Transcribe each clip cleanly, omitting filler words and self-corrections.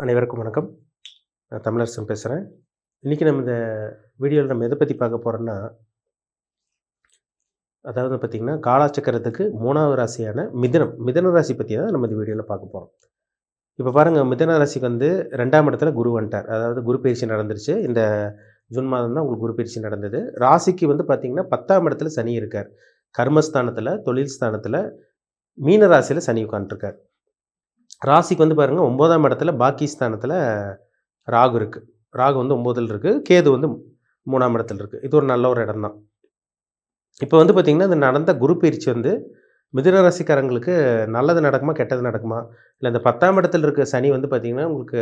அனைவருக்கும் வணக்கம். நான் தமிழரசன் பேசுகிறேன். இன்றைக்கி நம்ம இந்த வீடியோவில் நம்ம எதை பற்றி பார்க்க போகிறோம்னா, அதாவது பார்த்திங்கன்னா காலச்சக்கரத்துக்கு 3வது ராசியான மிதுனம். மிதுன ராசி பற்றி தான் நம்ம இந்த வீடியோவில் பார்க்க போகிறோம். இப்போ பாருங்கள், மிதுன ராசிக்கு வந்து 2ஆம் இடத்துல குரு வந்துட்டார். அதாவது குரு பயிற்சி நடந்துருச்சு. இந்த ஜூன் மாதம் தான் உங்களுக்கு குரு பயிற்சி நடந்தது. ராசிக்கு வந்து பார்த்திங்கன்னா 10ஆம் இடத்துல சனி இருக்கார். கர்மஸ்தானத்தில், தொழில் ஸ்தானத்தில், மீன ராசியில் சனி உட்காந்துருக்கார். ராசிக்கு வந்து பாருங்கள் 9ஆம் இடத்துல பாக்கிஸ்தானத்தில் ராகு இருக்குது. ராகு வந்து 9ல் இருக்குது. கேது வந்து 3ஆம் இடத்துல இருக்குது. இது ஒரு நல்ல ஒரு இடம் தான். இப்போ வந்து பார்த்திங்கன்னா, இந்த நடந்த குரு பயிற்சி வந்து மிதுன ராசிக்காரங்களுக்கு நல்லது நடக்குமா, கெட்டது நடக்குமா? இல்லை இந்த 10ஆம் இடத்துல இருக்க சனி வந்து பார்த்திங்கன்னா, உங்களுக்கு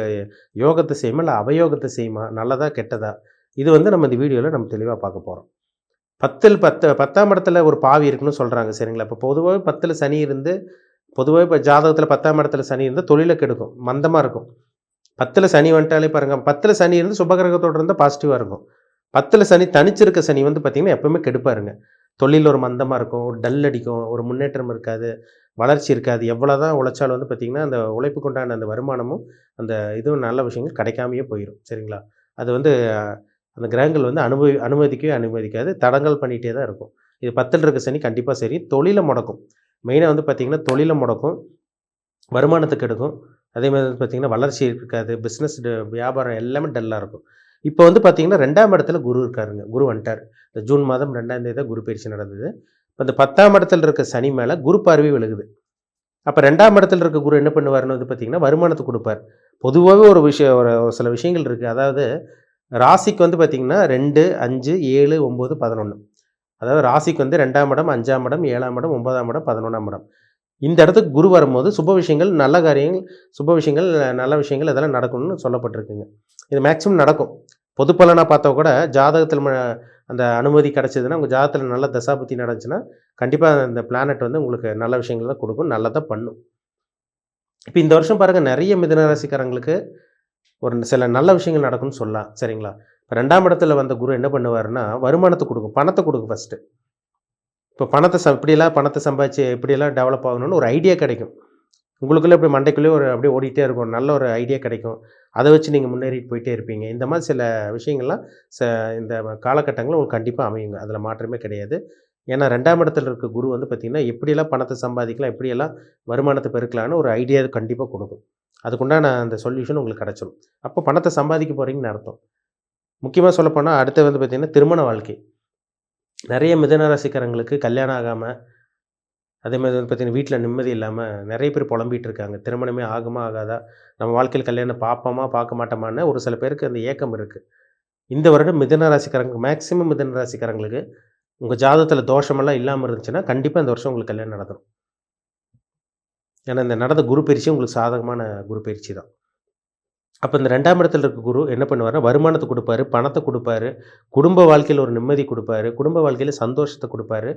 யோகத்தை செய்யுமா, இல்லை அபயோகத்தை செய்யுமா? நல்லதா, கெட்டதா? இது வந்து நம்ம இந்த வீடியோவில் நம்ம தெளிவாக பார்க்க போகிறோம். 10ஆம் இடத்துல ஒரு பாவி இருக்குன்னு சொல்கிறாங்க, சரிங்களா? இப்போ பொதுவாகவே 10ல் சனி இருந்து, பொதுவாகவே இப்போ ஜாதகத்தில் 10ஆம் இடத்துல சனி இருந்தால் தொழிலை கெடுக்கும், மந்தமாக இருக்கும். 10ல் சனி வந்துட்டாலே பாருங்கள், 10ல் சனி இருந்து சுபகிரகத்தோடு இருந்தால் பாசிட்டிவாக இருக்கும். 10ல் சனி தனிச்சிருக்க சனி வந்து பார்த்திங்கன்னா எப்போவுமே கெடுப்பாருங்க. தொழில் ஒரு மந்தமாக இருக்கும், ஒரு டல் அடிக்கும், ஒரு முன்னேற்றம் இருக்காது, வளர்ச்சி இருக்காது. எவ்வளோ தான் உழைச்சாலும் வந்து பார்த்திங்கன்னா, அந்த உழைப்புக்கு உண்டான அந்த வருமானமும் அந்த இதுவும் நல்ல விஷயங்கள் கிடைக்காமையே போயிடும், சரிங்களா? அது வந்து அந்த கிரகங்கள் வந்து அனுமதிக்கவே அனுமதிக்காது, தடங்கல் பண்ணிகிட்டே தான் இருக்கும். இது 10ல் இருக்க சனி கண்டிப்பாக சரி, தொழிலை முடக்கும். மெயினாக வந்து பார்த்திங்கன்னா தொழிலை முடக்கும், வருமானத்துக்கு எடுக்கும். அதே மாதிரி வந்து பார்த்திங்கன்னா வளர்ச்சி இருக்காது, பிஸ்னஸ் வியாபாரம் எல்லாமே டல்லாக இருக்கும். இப்போ வந்து பார்த்திங்கன்னா 2ஆம் இடத்துல குரு இருக்காருங்க. குரு வந்துட்டார். இந்த ஜூன் மாதம் 2ஆம் தேதி தான் குரு பயிற்சி நடந்தது. இப்போ இந்த 10ஆம் இடத்துல இருக்க சனி மேலே குரு பார்வை விழுகுது. அப்போ 2ஆம் இடத்துல இருக்க குரு என்ன பண்ணுவார்னு வந்து பார்த்திங்கன்னா வருமானத்தை கொடுப்பார். பொதுவாகவே ஒரு சில விஷயங்கள் இருக்குது. அதாவது ராசிக்கு வந்து பார்த்திங்கன்னா 2, 5, 7, 9, 11. அதாவது ராசிக்கு வந்து 2ஆம் இடம், 5ஆம் இடம், 7ஆம் இடம், 9ஆம் இடம், 11ஆம் இடம். இந்த இடத்துக்கு குரு வரும்போது சுப விஷயங்கள், நல்ல காரியங்கள், சுப விஷயங்கள், நல்ல விஷயங்கள் இதெல்லாம் நடக்கும்னு சொல்லப்பட்டிருக்குங்க. இது மேக்ஸிமம் நடக்கும். பொது பலனாக பார்த்தா கூட ஜாதகத்தில் அந்த அனுமதி கிடச்சிதுன்னா, உங்கள் ஜாதகத்தில் நல்ல தசாபுத்தி நடந்துச்சுன்னா, கண்டிப்பாக அந்த பிளானட் வந்து உங்களுக்கு நல்ல விஷயங்கள் தான் கொடுக்கும், நல்லதாக பண்ணும். இப்போ இந்த வருஷம் பாருங்கள், நிறைய மிதுன ராசிக்காரங்களுக்கு ஒரு சில நல்ல விஷயங்கள் நடக்கும்னு சொல்லலாம், சரிங்களா? இப்போ 2ஆம் இடத்துல வந்த குரு என்ன பண்ணுவாருன்னா, வருமானத்தை கொடுக்கும், பணத்தை கொடுக்கும் ஃபஸ்ட்டு. இப்போ இப்படியெல்லாம் பணத்தை சம்பாதிச்சு எப்படியெல்லாம் டெவலப் ஆகணும்னு ஒரு ஐடியா கிடைக்கும். உங்களுக்குள்ளே இப்படி மண்டைக்குள்ளேயே அப்படியே ஓடிட்டே இருக்கும். நல்ல ஒரு ஐடியா கிடைக்கும். அதை வச்சு நீங்கள் முன்னேறிட்டு போயிட்டே இருப்பீங்க. இந்த மாதிரி சில விஷயங்கள்லாம் இந்த காலகட்டங்களில் உங்களுக்கு கண்டிப்பாக அமையுங்க. அதில் மாற்றமே கிடையாது. ஏன்னா 2ஆம் இடத்துல இருக்க குரு வந்து பார்த்திங்கன்னா, எப்படியெல்லாம் பணத்தை சம்பாதிக்கலாம், எப்படியெல்லாம் வருமானத்தை பெருக்கலான்னு ஒரு ஐடியா கண்டிப்பாக கொடுக்கும். அதுக்குண்டான அந்த சொல்யூஷன் உங்களுக்கு கிடச்சிரும். அப்போ பணத்தை சம்பாதிக்க போகிறீங்கன்னு அர்த்தம். முக்கியமாக சொல்லப்போனால் அடுத்து வந்து பார்த்திங்கன்னா, திருமண வாழ்க்கை. நிறைய மிதுன ராசிக்காரங்களுக்கு கல்யாணம் ஆகாமல், அதேமாதிரி வந்து பார்த்திங்கன்னா வீட்டில் நிம்மதி இல்லாமல் நிறைய பேர் புலம்பிகிட்டு இருக்காங்க. திருமணமே ஆகுமா ஆகாதா? நம்ம வாழ்க்கையில் கல்யாணம் பார்ப்போமா பார்க்க மாட்டோமான்னு ஒரு சில பேருக்கு அந்த ஏக்கம் இருக்குது. இந்த வருடம் மிதுன ராசிக்காரங்க, மேக்ஸிமம் மிதுன ராசிக்காரங்களுக்கு உங்கள் ஜாதகத்தில் தோஷமெல்லாம் இல்லாமல் இருந்துச்சுன்னா, கண்டிப்பாக இந்த வருஷம் உங்களுக்கு கல்யாணம் நடந்துடும். ஏன்னா இந்த நடந்த குரு பயிற்சி உங்களுக்கு சாதகமான குரு பயிற்சி தான். அப்போ இந்த 2ஆம் இடத்துல இருக்க குரு என்ன பண்ணுவாருன்னா, வருமானத்தை கொடுப்பாரு, பணத்தை கொடுப்பாரு, குடும்ப வாழ்க்கையில் ஒரு நிம்மதி கொடுப்பாரு, குடும்ப வாழ்க்கையில் சந்தோஷத்தை கொடுப்பாரு.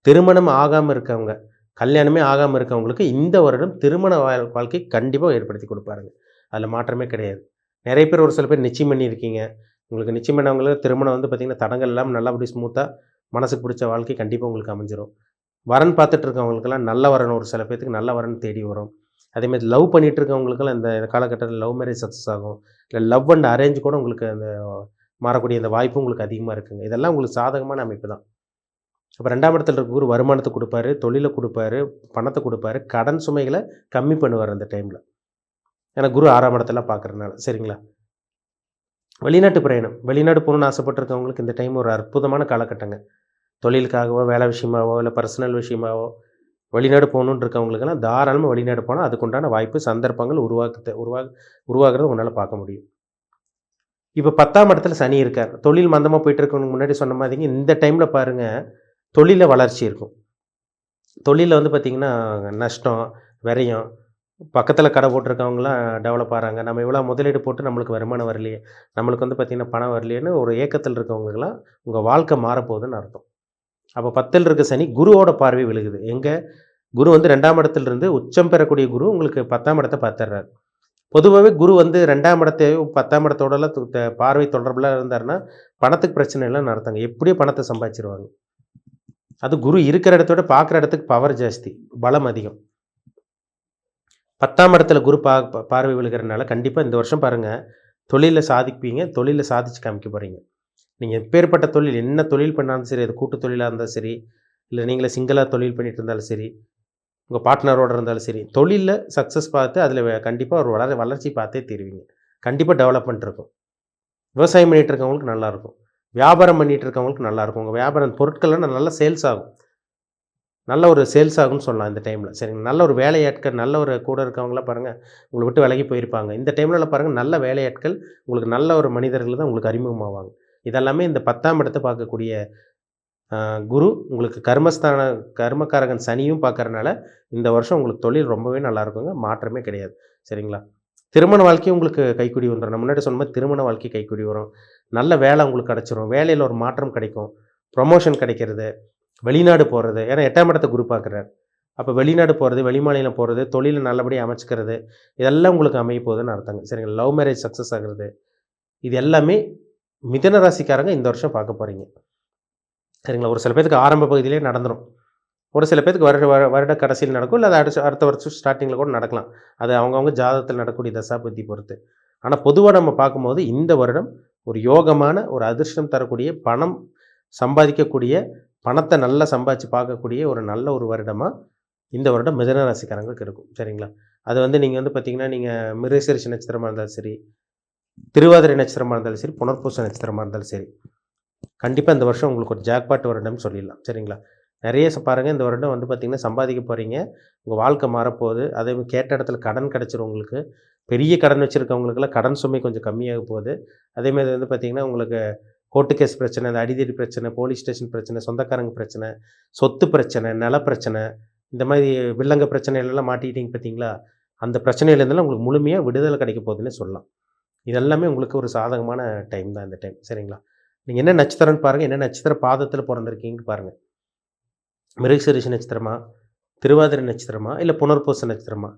திருமணம் ஆகாமல் இருக்கவங்க, கல்யாணமே ஆகாமல் இருக்கவங்களுக்கு இந்த வருடம் திருமண வாழ்க்கை கண்டிப்பாக ஏற்படுத்தி கொடுப்பாருங்க. அதில் மாற்றமே கிடையாது. நிறைய பேர், ஒரு சில பேர் நிச்சயம் பண்ணியிருக்கீங்க. உங்களுக்கு நிச்சயம் பண்ணவங்களுக்கு திருமணம் வந்து பார்த்திங்கன்னா தடங்கள் இல்லாமல் நல்லபடி ஸ்மூத்தாக மனசுக்கு பிடிச்ச வாழ்க்கை கண்டிப்பாக உங்களுக்கு அமைஞ்சிரும். வரன் பார்த்துட்டு இருக்கவங்களுக்கெல்லாம் நல்ல வரன், ஒரு சில பேர்த்துக்கு நல்ல வரன் தேடி வரும். அதேமாதிரி லவ் பண்ணிகிட்டு இருக்கவங்களுக்கெல்லாம் இந்த காலகட்டத்தில் லவ் மேரேஜ் சக்ஸஸ் ஆகும். இல்லை லவ் அண்ட் அரேஞ்ச் கூட உங்களுக்கு அந்த மாறக்கூடிய அந்த வாய்ப்பு உங்களுக்கு அதிகமாக இருக்குங்க. இதெல்லாம் உங்களுக்கு சாதகமான அமைப்பு தான். அப்போ 2ஆம் இடத்துல இருக்க குரு வருமானத்தை கொடுப்பாரு, தொழிலை கொடுப்பாரு, பணத்தை கொடுப்பாரு, கடன் சுமைகளை கம்மி பண்ணுவார் அந்த டைமில். ஏன்னா குரு 6ஆம் இடத்தெல்லாம் பார்க்குறதுனால, சரிங்களா? வெளிநாட்டு பிரயாணம், வெளிநாடு போகணுன்னு ஆசைப்பட்டிருக்கவங்களுக்கு இந்த டைம் ஒரு அற்புதமான காலகட்டங்க. தொழிலுக்காகவோ, வேலை விஷயமாவோ, இல்லை பர்சனல் விஷயமாவோ வெளிநாடு போகணுன்னு இருக்கவங்களுக்கெல்லாம் தாராளமாக வெளிநாடு போனால் அதுக்குண்டான வாய்ப்பு, சந்தர்ப்பங்கள் உருவாகிறத உங்களால் பார்க்க முடியும். இப்போ 10ஆம் இடத்துல சனி இருக்கார். தொழில் மந்தமாக போயிட்டு இருக்கவங்களுக்கு முன்னாடி சொன்ன மாதிரிங்க, இந்த டைமில் பாருங்கள் தொழிலில் வளர்ச்சி இருக்கும். தொழிலில் வந்து பார்த்திங்கன்னா நஷ்டம், விரயம், பக்கத்தில் கடை போட்டிருக்கவங்களாம் டெவலப் ஆகிறாங்க. நம்ம இவ்வளோ முதலீடு போட்டு நம்மளுக்கு வருமானம் வரலையே, நம்மளுக்கு வந்து பார்த்திங்கன்னா பணம் வரலையேன்னு ஒரு ஏக்கத்தில் இருக்கவங்களுக்கெல்லாம் உங்கள் வாழ்க்கை மாறப்போகுதுன்னு அர்த்தம். அப்போ 10ல் இருக்க சனி குருவோட பார்வை விழுகுது. எங்கே? குரு வந்து 2ஆம் இடத்துலேருந்து உச்சம் பெறக்கூடிய குரு உங்களுக்கு 10ஆம் இடத்தை பார்த்துடுறாரு. பொதுவாகவே குரு வந்து 2ஆம் இடத்தையும் 10ஆம் இடத்தோடலாம் பார்வை தொடர்பில் இருந்தாருன்னா பணத்துக்கு பிரச்சனை இல்லைன்னு அர்த்தங்க. எப்படியோ பணத்தை சம்பாதிச்சிருவாங்க. அது குரு இருக்கிற இடத்தோட பார்க்குற இடத்துக்கு பவர் ஜாஸ்தி, பலம் அதிகம். 10ஆம் இடத்துல குரு பார்வை விழுகிறனால கண்டிப்பாக இந்த வருஷம் பாருங்கள், தொழிலில் சாதிப்பீங்க. தொழிலில் சாதிச்சு காமிக்க போகிறீங்க. நீங்கள் எப்பேற்பட்ட தொழில், என்ன தொழில் பண்ணாலும் சரி, அது கூட்டு தொழிலாக இருந்தாலும் சரி, இல்லை நீங்களே சிங்கிளாக தொழில் பண்ணிட்டு இருந்தாலும் சரி, உங்கள் பார்ட்னரோட இருந்தாலும் சரி, தொழிலில் சக்ஸஸ் பார்த்து அதில் கண்டிப்பாக ஒரு வளர்ச்சி பார்த்தே தீருவீங்க. கண்டிப்பாக டெவலப்மெண்ட் இருக்கும். விவசாயம் பண்ணிகிட்டு இருக்கவங்களுக்கு நல்லாயிருக்கும். வியாபாரம் பண்ணிகிட்டு இருக்கவங்களுக்கு நல்லாயிருக்கும். உங்கள் வியாபாரம் பொருட்கள்லாம் நல்லா சேல்ஸ் ஆகும். நல்ல ஒரு சேல்ஸ் ஆகும்னு சொல்லலாம் இந்த டைமில். சரிங்களா. நல்ல ஒரு வேலையாட்கள், நல்ல ஒரு கூட இருக்கவங்கலாம் பாருங்கள், உங்களை விட்டு விலகி போயிருப்பாங்க. இந்த டைம்லலாம் பாருங்கள், நல்ல வேலையாட்கள், உங்களுக்கு நல்ல ஒரு மனிதர்கள் தான் உங்களுக்கு அறிமுகமாவாங்க. இதெல்லாமே இந்த 10ஆம் இடத்த பார்க்கக்கூடிய குரு உங்களுக்கு கர்மகாரகன் சனியும் பார்க்கறனால, இந்த வருஷம் உங்களுக்கு தொழில் ரொம்பவே நல்லாயிருக்குங்க. மாற்றமே கிடையாது. சரிங்களா. திருமண வாழ்க்கையும் உங்களுக்கு கைக்கூடி வந்துரும். நான் முன்னாடி சொன்ன மாரி திருமண வாழ்க்கை கைக்கூடி வரும். நல்ல வேலை உங்களுக்கு கிடச்சிரும். வேலையில ஒரு மாற்றம் கிடைக்கும். ப்ரமோஷன் கிடைக்கிறது. வெளிநாடு போறது. ஏன்னா 8ஆம் இடத்த குரு பார்க்குறார். அப்போ வெளிநாடு போறது, வெளிமாநிலம் போறது, தொழில நல்லபடியா அமைச்சுக்கிறது, இதெல்லாம் உங்களுக்கு அமைய போகுதுன்னு அர்த்தங்க. சரிங்களா. லவ் மேரேஜ் சக்ஸஸ் ஆகுறது. இது எல்லாமே மிதுன ராசிக்காரங்க இந்த வருஷம் பார்க்க போறீங்க. சரிங்களா. ஒரு சில பேத்துக்கு ஆரம்ப பகுதியிலேயே நடந்துரும். ஒரு சில பேத்துக்கு வருட கடைசியில் நடக்கும். இல்ல அது அடுத்த வருஷம் ஸ்டார்ட்டிங்கில கூட நடக்கலாம். அது அவங்கவங்க ஜாதகத்தில் நடக்கக்கூடிய தசாபுத்தி பொறுத்து. ஆனா பொதுவா நம்ம பார்க்கும்போது இந்த வருடம் ஒரு யோகமான, ஒரு அதிர்ஷ்டம் தரக்கூடிய, பணம் சம்பாதிக்கக்கூடிய, பணத்த நல்லா சம்பாதிச்சு பார்க்கக்கூடிய ஒரு நல்ல ஒரு வருடமா இந்த வருடம் மிதுன ராசிக்காரங்களுக்கு இருக்கும். சரிங்களா. அது வந்து நீங்க வந்து பார்த்தீங்கன்னா, நீங்க மிருகசீரிஷ நட்சத்திரமா இருந்தாலும் சரி, திருவாதிரை நட்சத்திரமா இருந்தாலும் சரி, புனர்பூச நட்சத்திரமா இருந்தாலும் சரி, கண்டிப்பா இந்த வருஷம் உங்களுக்கு ஒரு ஜாக்பாட் வருடம்னு சொல்லிடலாம். சரிங்களா. நெறைய பாருங்க இந்த வருடம் வந்து பார்த்தீங்கன்னா, சம்பாதிக்க போறீங்க. உங்க வாழ்க்கை மாறப்போகுது. அதேமாரி கேட்ட இடத்துல கடன் கிடைச்சிரும் உங்களுக்கு. பெரிய கடன் வச்சிருக்கவங்களுக்கெல்லாம் கடன் சுமை கொஞ்சம் கம்மியாக போகுது. அதேமாரி வந்து பார்த்தீங்கன்னா, உங்களுக்கு கோர்ட்டு கேஸ் பிரச்சனை, இந்த அடிதடி பிரச்சனை, போலீஸ் ஸ்டேஷன் பிரச்சனை, சொந்தக்காரங்க பிரச்சனை, சொத்து பிரச்சனை, நில பிரச்சனை, இந்த மாரி வில்லங்க பிரச்சனையிலலாம் மாட்டிக்கிட்டீங்க பார்த்தீங்களா? அந்த பிரச்சனையிலேருந்துலாம் உங்களுக்கு முழுமையா விடுதலை கிடைக்க போகுதுன்னே சொல்லலாம். இதெல்லாமே உங்களுக்கு ஒரு சாதகமான டைம் தான் இந்த டைம். சரிங்களா. நீங்க என்ன நட்சத்திரம்னு பாருங்க. என்ன நட்சத்திர பாதத்தில பொறந்திருக்கீங்கன்னு பாருங்க. மிருகசீரிஷ நட்சத்திரமா? திருவாதிரை நட்சத்திரமா? இல்ல புனர்பூச நட்சத்திரமா?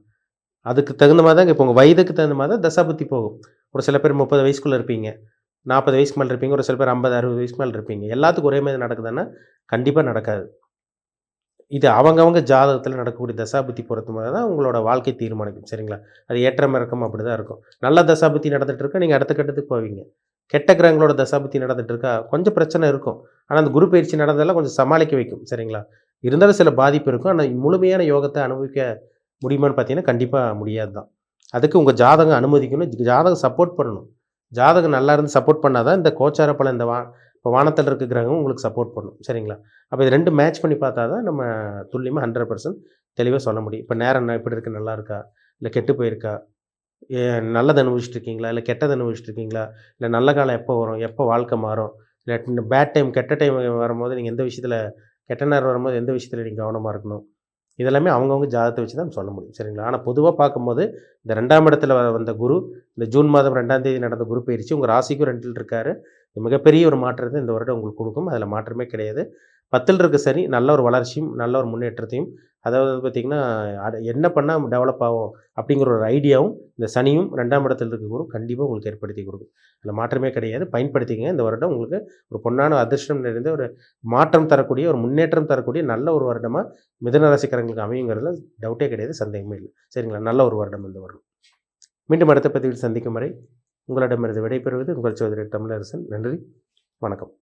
அதுக்கு தகுந்த மாரி தாங்க இப்போ உங்க வயதுக்கு தகுந்த மாரி தான் தசாபுத்தி போகும். ஒரு சில பேர் 30 வயசுக்குள்ள இருப்பீங்க. 40 வயசுக்கு மேல இருப்பீங்க. ஒரு சில பேர் 50, 60 வயசுக்கு மேல இருப்பீங்க. எல்லாத்துக்கும் ஒரே மாரி நடக்குதான்னா, கண்டிப்பா நடக்காது. இது அவங்கவங்க ஜாதகத்தில நடக்கக்கூடிய தசாபுத்தி பொறுத்த மாரி தான் உங்களோட வாழ்க்கை தீர்மானிக்கும். சரிங்களா? அது ஏற்றம் இறக்கம் அப்படிதான் இருக்கும். நல்ல தசாபுத்தி நடந்துட்டு இருக்கா, நீங்க அடுத்த கட்டத்துக்கு போவீங்க. கெட்ட கிரகங்களோட தசாபுத்தி நடந்துட்டு இருக்கா, கொஞ்சம் பிரச்சனை இருக்கும். ஆனா, அந்த குரு பயிற்சி நடந்ததெல்லாம் கொஞ்சம் சமாளிக்க வைக்கும். சரிங்களா? இருந்தாலும் சில பாதிப்பு இருக்கும். ஆனா, முழுமையான யோகத்த அனுபவிக்க முடியுமான்னு பார்த்தீங்கன்னா, கண்டிப்பா முடியாது தான். அதுக்கு உங்க ஜாதகம் அனுமதிக்கணும். ஜாதகம் சப்போர்ட் பண்ணணும். ஜாதகம் நல்லா இருந்து சப்போர்ட் பண்ணா தான் இந்த கோச்சார பலன் இப்போ வானத்தில இருக்க கிரகம் உங்களுக்கு சப்போர்ட் பண்ணும். சரிங்களா? அப்ப இது 2 மேட்ச் பண்ணி பார்த்தா தான் நம்ம துல்லியமா 100% தெளிவா சொல்ல முடியும். இப்ப நேரம் எப்படி இருக்கு? நல்லா இருக்கா? இல்ல கெட்டு போயிருக்கா? எ நல்லத அனுபவிச்சுட்டு இருக்கீங்களா? இல்ல கெட்டத அனுபவிச்சுட்டு இருக்கீங்களா? இல்ல நல்ல காலம் எப்போ வரும்? எப்போ வாழ்க்கை மாறும்? இல்ல இந்த பேட் டைம், கெட்ட டைம் வரும்போது நீங்க எந்த விஷயத்தில கெட்ட நேரம் வரும்போது எந்த விஷயத்தில நீங்க கவனமா இருக்கணும்? இதெல்லாமே அவங்கவங்க ஜாதகத்த வச்சு தான் சொல்ல முடியும். சரிங்களா? ஆனா பொதுவா பார்க்கும்போது, இந்த 2ஆம் இடத்துல வந்த குரு, இந்த ஜூன் மாதம் 2ஆம் தேதி நடந்த குரு பயிற்சி உங்க ராசிக்கும் 2ல் இருக்காரு. மிகப்பெரிய ஒரு மாற்றத்த இந்த வருடம் உங்களுக்கு குடுக்கும். அதில மாற்றமே கிடையாது. 10ல் இருக்க சனி நல்ல ஒரு வளர்ச்சியும், நல்ல ஒரு முன்னேற்றத்தையும், அதாவது வந்து பார்த்தீங்கன்னா, என்ன பண்ணா டெவலப் ஆவோம் அப்படிங்கிற ஒரு ஐடியாவும் இந்த சனியும் 2ஆம் இடத்துல இருக்க குரு கண்டிப்பா உங்களுக்கு ஏற்படுத்தி குடுக்கும். அதில மாற்றமே கிடையாது. பயன்படுத்திக்கங்க. இந்த வருடம் உங்களுக்கு ஒரு பொன்னான அதிர்ஷ்டம் நிறைந்த ஒரு மாற்றம் தரக்கூடிய, ஒரு முன்னேற்றம் தரக்கூடிய நல்ல ஒரு வருடமா மிதுன ராசிக்காரங்களுக்கு அமையுங்கிறதுல டவுட்டே கிடையாது. சந்தேகமே இல்ல. சரிங்களா? நல்ல ஒரு வருடம் இந்த வருடம். மீண்டும் அடுத்த பதிவில் சந்திக்கும் வரை உங்களிடமிருந்து விடைபெறுவது உங்கள் சகோதரர் தமிழரசன். நன்றி. வணக்கம்.